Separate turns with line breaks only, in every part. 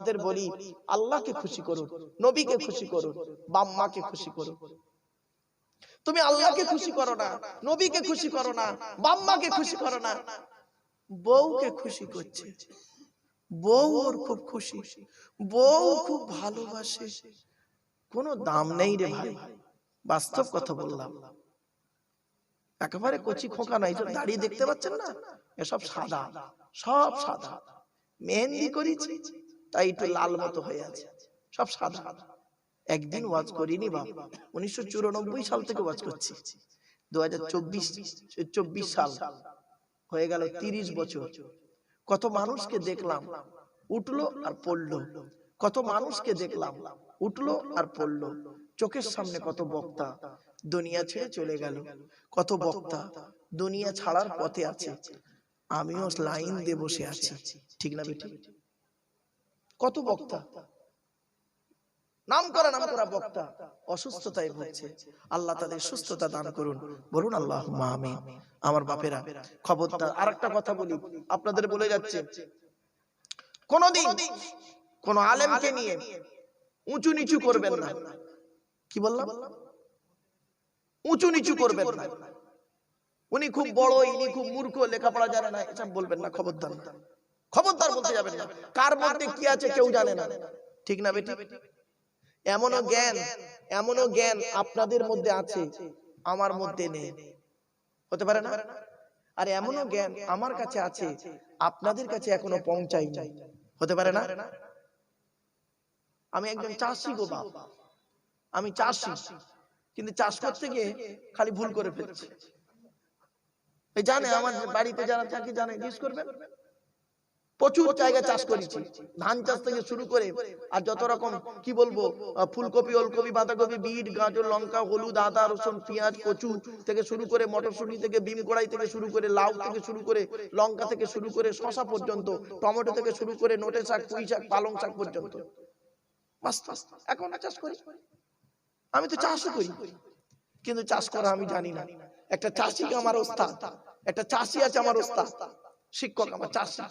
আপনাদের বলি, আল্লাহকে খুশি করুন, নবীকে খুশি করুন, বাম্মাকে খুশি করুন। তুমি আল্লাহকে খুশি করো না, নবীকে খুশি করো না, বাম্মাকে খুশি করো না, বউকে খুশি করছে, বউ ওর খুব খুশি, বউ খুব ভালোবাসে, কোনো দাম নেই রে ভাই। বাস্তব কথা বললাম, একেবারে কচি খোকা নাই। দাঁড়িয়ে দেখতে পাচ্ছেন না, এসব সাদা, সব সাদা। মেহেন্দি করেছি তাই একটু লাল মতো হয়ে আছে, সব সাদা। একদিন ওয়াজ করিনি বাপ, 1994 সাল থেকে ওয়াজ করছি, 2024 সাল হয়ে গেল, 30 বছর। কত মানুষকে দেখলাম উঠলো আর পড়লো, কত মানুষকে দেখলাম উঠলো আর পড়লো। চোখের সামনে কত বক্তা দুনিয়া ছেড়ে চলে গেল, কত বক্তা দুনিয়া ছাড়ার পথে আছে, আমিও লাইন দিয়ে বসে আছি, ঠিক না বেটি? কত বক্তা, নাম করা বক্তা অসুস্থতায় ভুগছে, আল্লাহ তাদের সুস্থতা দান করুন, বলুন আল্লাহুম্মা আমিন। আমার বাপেরা খবরদার, আরেকটা কথা বলি, আপনাদের বলে যাচ্ছে, কোনদিন কোন আলেমকে নিয়ে উঁচু নিচু করবেন না। কি বললাম? উঁচু নিচু করবেন না। উনি খুব বড়, ইনি খুব মূর্খ, লেখাপড়া জানে না, এসব বলবেন না, খবরদার, খবরদার বলতে যাবেন না। কার মধ্যে কি আছে কেউ জানে না, ঠিক না বেটি? এমনও জ্ঞান আপনাদের মধ্যে আছে, আমার মধ্যে নেই, হতে পারে না? আর এমনও জ্ঞান আমার কাছে আছে, আপনাদের কাছে এখনো পৌঁছায়নি, হতে পারে না? আমি একজন চাষি গো বাপ, আমি চাষি, কিন্তু চাষ করতে গিয়ে খালি ভুল করে ফেলছি। এই জানে আমার বাড়িতে যারা থাকে জানে, জিজ্ঞেস করবেন, প্রচুর জায়গা চাষ করেছি, ধান চাষ থেকে শুরু করে আর যত রকম কি বলবো, ফুলকপি, ওলকপি, বাঁধাকপি, বিট, গাজর, লঙ্কা, হলুদ, আদা, রসুন, পেঁয়াজ, কচু থেকে শুরু করে, মটরশুঁটি থেকে, বিম কড়াই থেকে শুরু করে, লাউ থেকে শুরু করে, লঙ্কা থেকে শুরু করে, শশা পর্যন্ত, টমেটো থেকে শুরু করে, নোটে শাক, পুঁই শাক, পালং শাক পর্যন্ত এখন চাষ করি। আমি তো চাষও করি, কিন্তু চাষ করা আমি জানি না। একটা চাষি আমার ওস্তাদ, একটা চাষি আছে আমার ওস্তাদ, শিক্ষক আমার চাষি,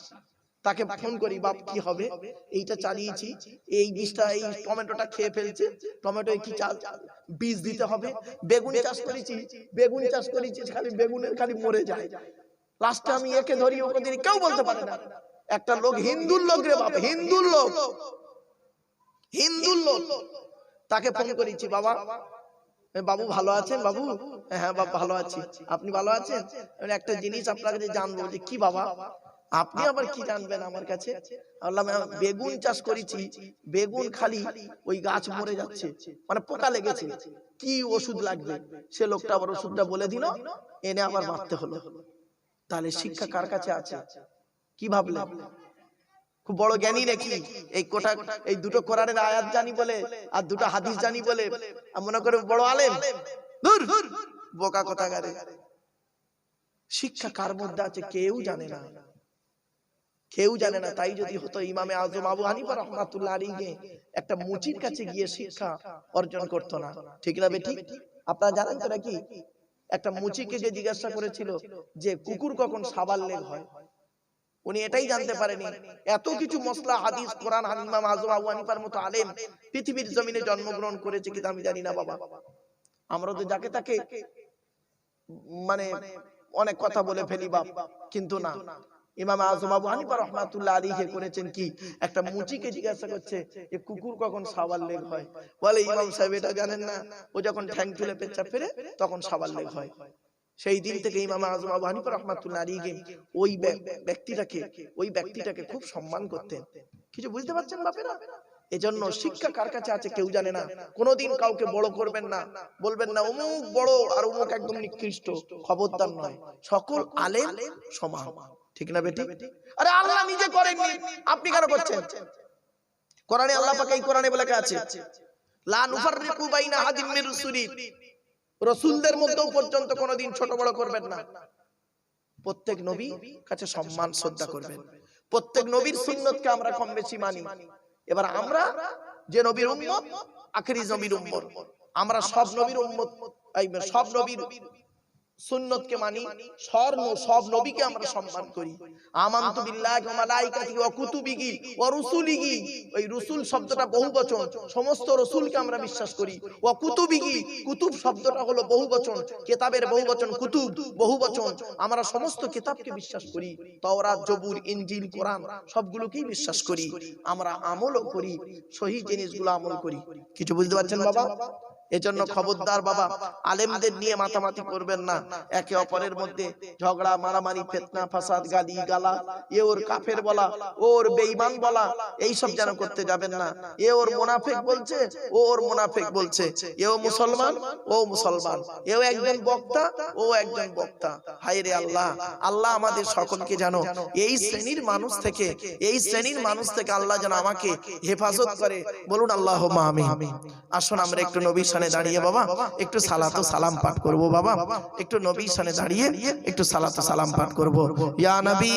তাকে ফোন করি, বাপ কি হবে, এইটা চালিয়েছি, এই বীজটা, এই টমেটোটা খেয়ে ফেলছে, টমেটো কি বীজ দিতে হবে, বেগুন চাষ করেছি, খালি বেগুনের খালি মরে যায়, লাস্টে আমি একে ধরি, ওকে ধরি, কেউ বলতে পারে না। একটা লোক, হিন্দুর লোক রে বাপ, হিন্দুর লোক, তাকে ফোন করেছি, বাবা, বাবু ভালো আছেন? বাবু, হ্যাঁ বাবা ভালো আছি, আপনি ভালো আছেন? একটা জিনিস আপনার কাছে জানবো। যে কি বাবা? আপনি আবার কি জানবেন আমার কাছে? বললাম বেগুন চাষ করেছি, বেগুন খালি ওই গাছ মরে যাচ্ছে, মানে পোকা লেগেছে, কি ওষুধ লাগবে? সে লোকটা আবার ওষুধটা বলে দিল, এনে আবার মারতে হলো। তাহলে শিক্ষা কার কাছে আছে? কি ভাবলেন? খুব বড় জ্ঞানী নাকি? এই দুটো কোরআনের আয়াত জানি বলে আর দুটো হাদিস জানি বলে মনে করে বড় আলেম? দূর, বোকা কোথাকারে। শিক্ষা কার মধ্যে আছে কেউ জানে না, কেউ জানে না। তাই যদি হতো, ইমামে আজম আবু হানিফা রাহমাতুল্লাহ আলাইহি একটা মুচির কাছে গিয়ে শিক্ষা অর্জন করতো না, ঠিক না বেটি? আপনারা জানেন তো নাকি, একটা মুচিকে যে জিজ্ঞাসা করেছিল যে কুকুর কখন সাবাল লেগ হয়, উনি এটাই জানতে পারেনি। এত কিছু মসলা, হাদিস, কোরআন, ইমাম আজম আবু হানিফার মতো আলেম পৃথিবীর জমিনে জন্মগ্রহণ করেছে, কিন্তু আমি জানি না বাবা। আমরা তো যাকে তাকে মানে অনেক কথা বলে ফেলি বাপ, কিন্তু না, ইমাম আজম আবু হানিফা রাহমাতুল্লাহ আলাইহি করেছেন কি, একটা মুচিকে জিজ্ঞাসা করছে যে কুকুর কখন সাবাল লেগ হয়, বলে ইমাম সাহেব এটা জানেন না, ও যখন ঠ্যাং তুলে পেচ্ছাপ ফেরে তখন সাবাল লেগ হয়। সেই দিন থেকে ইমাম আজম আবু হানিফা রাহমাতুল্লাহ আলাইহি ওই ব্যক্তিটাকে খুব সম্মান করতেন। কিছু বুঝতে পারছেন বাপেরা? এজন্য শিক্ষা কার কাছে আছে কেউ জানে না। কোনোদিন কাউকে বড় করবেন না, বলবেন না অমুক বড় আর অমুক একদম নিকৃষ্ট, খবরদার নয়। সকল আলেম সমান, ঠিক না বেটি? আরে আল্লাহ নিজে করেননি, আপনি কেন করছেন? কোরআনে আল্লাহ পাক এই কোরআনে বলে আছে, লা নুফাররিকু বাইনা আহাদিম মির রুসুলি, রাসূলদের মধ্যেও পর্যন্ত কোনোদিন ছোট বড় করবেন না। প্রত্যেক নবী কাছে সম্মান শ্রদ্ধা করবেন, প্রত্যেক নবীর সুন্নতকে আমরা কম বেশি মানি। এবার আমরা যে নবীর উম্মত, আখেরি নবীর উম্মত, আমরা সব নবীর উম্মত, সব নবীর সুন্নতকে মানি, সব নবীকে আমরা সম্মান করি। আমানতু বিল্লাহি ওয়া মালাইকাতিহি ওয়া কুতুবিহি ওয়া রুসুলিহি, ওই রসুল শব্দটা বহুবচন, সমস্ত রসুলকে আমরা বিশ্বাস করি। ওয়া কুতুবিহি, কুতুব শব্দটা হলো বহুবচন, কিতাবের বহুবচন কুতুব বহুবচন। আমরা সমস্ত কিতাবকে বিশ্বাস করি, তাওরাত, জবুর, ইনজিল, কোরআন সবগুলোকেই বিশ্বাস করি। আমরা আমলও করি, সহি জিনিসগুলো আমল করি। কিছু বুঝতে পারছেন বাবা? এজন্য খবরদার বাবা, আলেমদের নিয়ে মাতামাতি করবেন না। একে অপরের মধ্যে ঝগড়া, মারামারি, ফিতনা, ফাসাদ, গালি গালা, এ ওর কাফের বলা, ওর বেঈমান বলা, এই সব যেন করতে যাবেন না। এ ওর মুনাফিক বলছে, ও ওর মুনাফিক বলছে, এও মুসলমান, ও মুসলমান, এও একজন বক্তা, ও একজন বক্তা। হায় রে আল্লাহ, আল্লাহ আমাদের সকলকে যেন এই শ্রেণীর মানুষ থেকে, এই শ্রেণীর মানুষ থেকে আল্লাহ যেন আমাকে হেফাজত করে। বলুন আল্লাহুম্মা আমিন। আসুন আমরা একটু নবীর সামনে দাঁড়িয়ে বাবা একটু সালাত ও সালাম পাঠ করব। বাবা একটু নবীর সামনে দাঁড়িয়ে একটু সালাত ও সালাম পাঠ করব। ইয়া নবী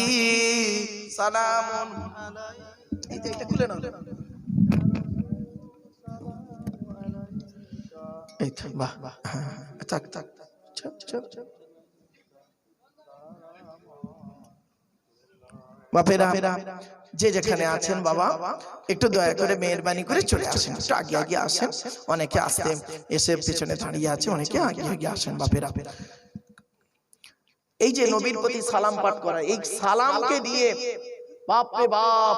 সালামুন আলাইকা। এই যে এটা খুলে নাও। এই তো বাহ, থাক থাক, চল চল। বাপেরা যে যেখানে আছেন বাবা একটু দয়া করে মেহেরবানি করে চলে আসেন, একটু আগে আগে আসেন। অনেকে আসতে এসে পিছনে দাঁড়িয়ে আছে, অনেকে আগে আগে আসেন। বাপেরা, এই যে নবীর প্রতি সালাম পাঠ করা, এই সালামকে দিয়ে বাপ রে বাপ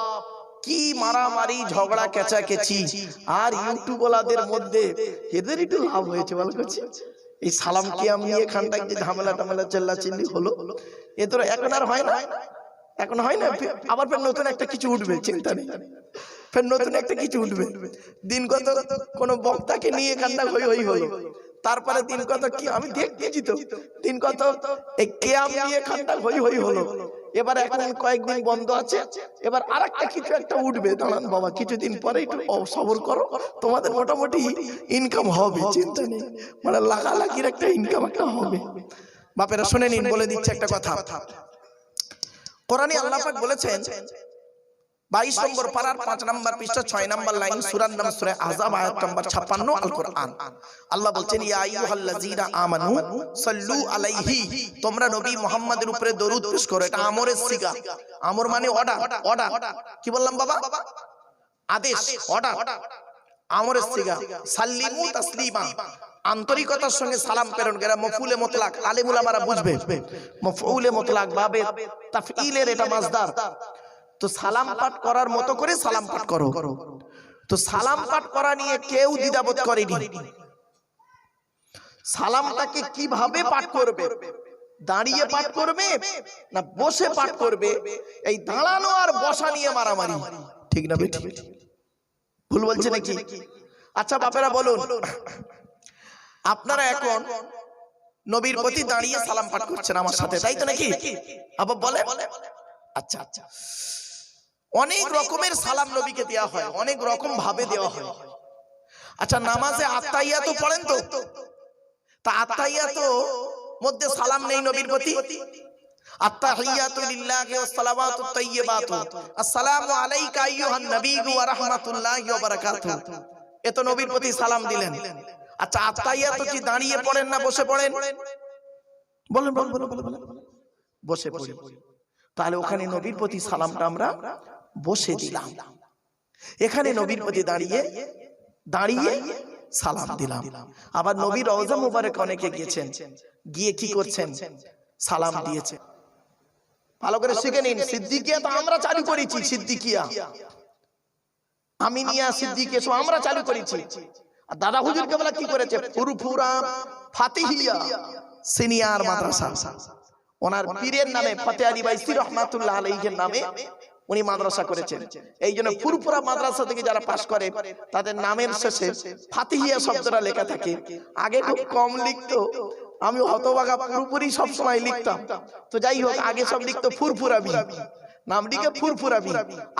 কি মারামারি, ঝগড়া, কেচাকেচি। আর ইউটিউবওয়ালাদের মধ্যে এদের একটু লাভ হয়েছে বল করছি। এই সালাম কি আমি এখানটায় যে ঝামেলা টামেলা চেল্লাচিল্লি হলো, এ তো এখন আর হয় না, এখন হয় না। আবার ফের নতুন একটা কিছু উঠবে, চিন্তা নেই, ফের নতুন একটা কিছু উঠবে। দিন কত কোন বক্তাকে নিয়ে এখানটা হই হই হলো, তারপরে দিন কত কি আমি দেখতেছি তো, দিন কত এই কেয়াম নিয়ে এখানটা হই হই হলো। এবার এখন কয়েকদিন বন্ধ আছে, এবার আরেকটা কিছু একটা উঠবে। দাঁড়ান বাবা, কিছুদিন পরে একটু সবর করো, তোমাদের মোটামুটি ইনকাম হবে, চিন্তা নেই। মানে লাগালাগির একটা ইনকাম একটা হবে। বাপেরা শুনে নিন, বলে দিচ্ছে একটা কথা। কোরআনে আল্লাহ পাক বলেছেন 22 নম্বর পারার 5 নম্বর পৃষ্ঠা 6 নম্বর লাইন, সূরার নাম সূরা আহজাব, আয়াত নম্বর 56, আল কোরআন। আল্লাহ বলছেন, ইয়া আইয়ুহাল্লাযীনা আমানু সাল্লু আলাইহি, তোমরা নবী মুহাম্মাদের উপরে দরুদ পেশ করো। এটা আমরের সিগা। আমর মানে অর্ডার, অর্ডার। কি বললাম বাবা? আদেশ, অর্ডার, আমরের সিগা। সাল্লিমু তাসলিমা, আন্তরিকতার সঙ্গে সালাম প্রেরণ করা। মফউলে মুতলাক, আলেম উলামারা বুঝবে। মফউলে মুতলাক বাবে তাফঈলের এটা মাসদার। তো সালাম পাঠ করার মতো করে সালাম পাঠ করো। তো সালাম পাঠ করা নিয়ে কেউ দ্বিধাবোধ করেনি। সালামটাকে কিভাবে পাঠ করবে? দাঁড়িয়ে পাঠ করবে না বসে পাঠ করবে? এই দাঁড়ানো আর বসা নিয়ে মারামারি, ঠিক না বেটি? ভুল বলছে নাকি? আচ্ছা বাপেরা বলুন, আপনারা এখন নবীর প্রতি দাঁড়িয়ে সালাম পাঠ করছেন আমার সাথে, তাই তো নাকি? আবার বলে আচ্ছা আচ্ছা, অনেক রকমের সালাম নবীকে দেওয়া হয়, অনেক রকম ভাবে দেওয়া হয়। আচ্ছা, নামাজে আত্তাহিয়াতু পড়েন তো? তা আত্তাহিয়াতু মধ্যে সালাম নেই নবীর প্রতি? আত্তাহিয়াতু লিল্লাহি ওয়াস সালাওয়াতুত তাইয়্যিবাতু, আসসালামু আলাইকা আইয়ুহান নাবিয়্যু ওয়া রাহমাতুল্লাহি ওয়া বারাকাতুহু, এ তো নবীর প্রতি সালাম দিলেন। আচ্ছা, আত্তাহিয়াতু কি দাঁড়িয়ে পড়েন না বসে পড়েন? বলেন বলেন বলেন। বসে পড়ি। তাহলে ওখানে নবীর প্রতি সালামটা আমরা বসে দিলাম, এখানে নবীর প্রতি দাঁড়িয়ে দাঁড়িয়ে সালাম দিলাম। আবার নবীর রওজা মুবারক অনেকে গিয়েছেন, গিয়ে কি করছেন? সালাম দিয়েছে। ভালো করে শিখে নিন। সিদ্দিকিয়া তো আমরা চালু করেছি, সিদ্দিকিয়া, আমিনিয়া, সিদ্দিকিয়া সব আমরা চালু করেছি। আর দাদা হুজুর কেবলা কি করেছে? ফুরফুরা ফাতিহিয়া সিনিয়র মাদ্রাসা, ওনার পীরের নামে ফতে আলী বাইসি রহমাতুল্লাহ আলাইহির নামে উনি মাদ্রাসা করেছেন। এই জন্য ফুরফুরা মাদ্রাসা থেকে যারা পাশ করে তাদের নামের শেষে ফাতিহিয়া শব্দটা লেখা থাকে। আগে খুব কম লিখতো, আমি হতভাগা পুরোপুরি সবসময় লিখতাম। তো যাই হোক, আগে সব লিখতো ফুরফুরাবি, নাম লিখে ফুরফুরাবি।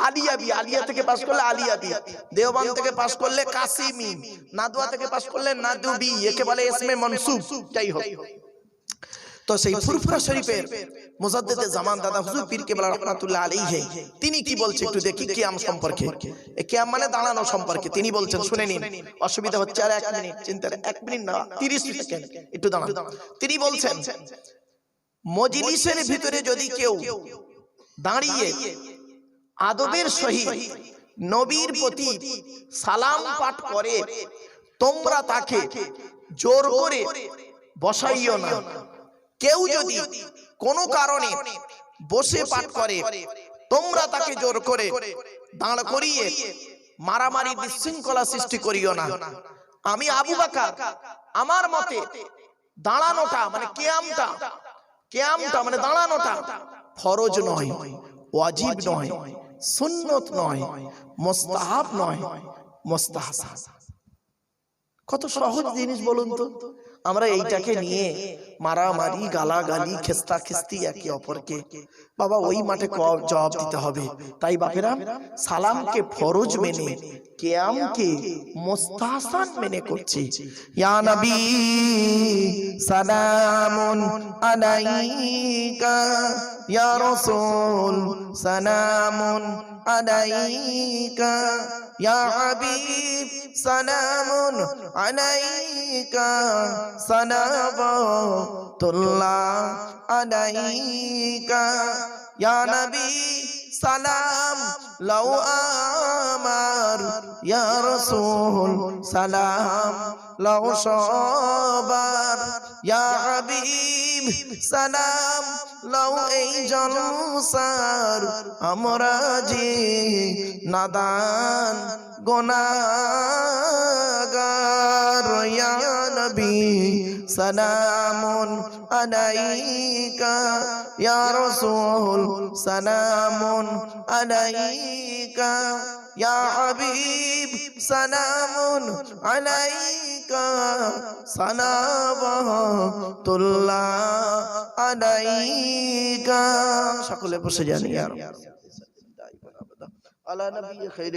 আলিয়াবি, আলিয়া থেকে পাশ করলে আলিয়াবি, দেওবন্দ থেকে পাশ করলে কাসিমি, নাদওয়া থেকে পাশ করলে নাদুবি, একে বলে ইসমে মনসুব। যাই হোক, তো সেই ফুরফুরা শরীফের মুজাদ্দিদে জামান দাদা হুজুর পীর কেবলা রাহমাতুল্লাহ আলাইহি তিনি কি বলছে একটু দেখি কিয়াম সম্পর্কে। এই কিয়াম মানে দাঁড়ানো সম্পর্কে তিনি বলছেন, শুনে নিন, অসুবিধা হচ্ছে আর 1 মিনিট, চিন্তার 1 মিনিট না 30 সেকেন্ড একটু দাঁড়ান। তিনি বলছেন মজলিসের ভিতরে যদি কেউ দাঁড়িয়ে আদবের সহিত নবীর প্রতি সালাম পাঠ করে তোমরা তাকে জোর করে বসাইও না। কেউ যদি কোনো কারণে বসে পাঠ করে তোমরা তাকে জোর করে দাঁড় করিয়ে মারামারি বিশৃঙ্খলা সৃষ্টি করিও না। আমি আবু বকর আমার মতে দাঁড়ানোটা মানে কিয়ামটা মানে দাঁড়ানোটা ফরজ নয়, ওয়াজিব নয়, সুন্নত নয়, মুস্তাহাব নয়, মুস্তাহসান। কত সহজ জিনিস বলুন তো। আমরা এইটাকে নিয়ে মারামারি, গালাগালি, খেস্তাখিস্তি একে অপরকে, বাবা ওই মাঠে জবাব দিতে হবে। তাই বাপেরা সালামকে ফরজ মেনে কিয়ামকে মুস্তাহসান মেনে করছি। ইয়া নবী সালামুন আলাইকা, ইয়া রাসূল সালামুন আলাইকা, ইয়া হাবিব সালামুন আলাইকা, সালাওয়াতুল্লাহ আলাইকা, ইয়া নবী সালাম লাউ আমার, ইয়া রাসূল সালাম লাউ সবার, ইয়া হাবিব সালাম লাউ এই জলসার আমরা যে নাদান গুনাহগার। ইয়া নবী সালামুন আলাইকা, ইয়া রাসূল সালামুন আলাইকা, ইয়া হাবিব সালামুন আলাইকা, সালাওয়াতুল্লাহ আলাইকা। সকলে বসে যান। ইয়া আলা নবী খাইর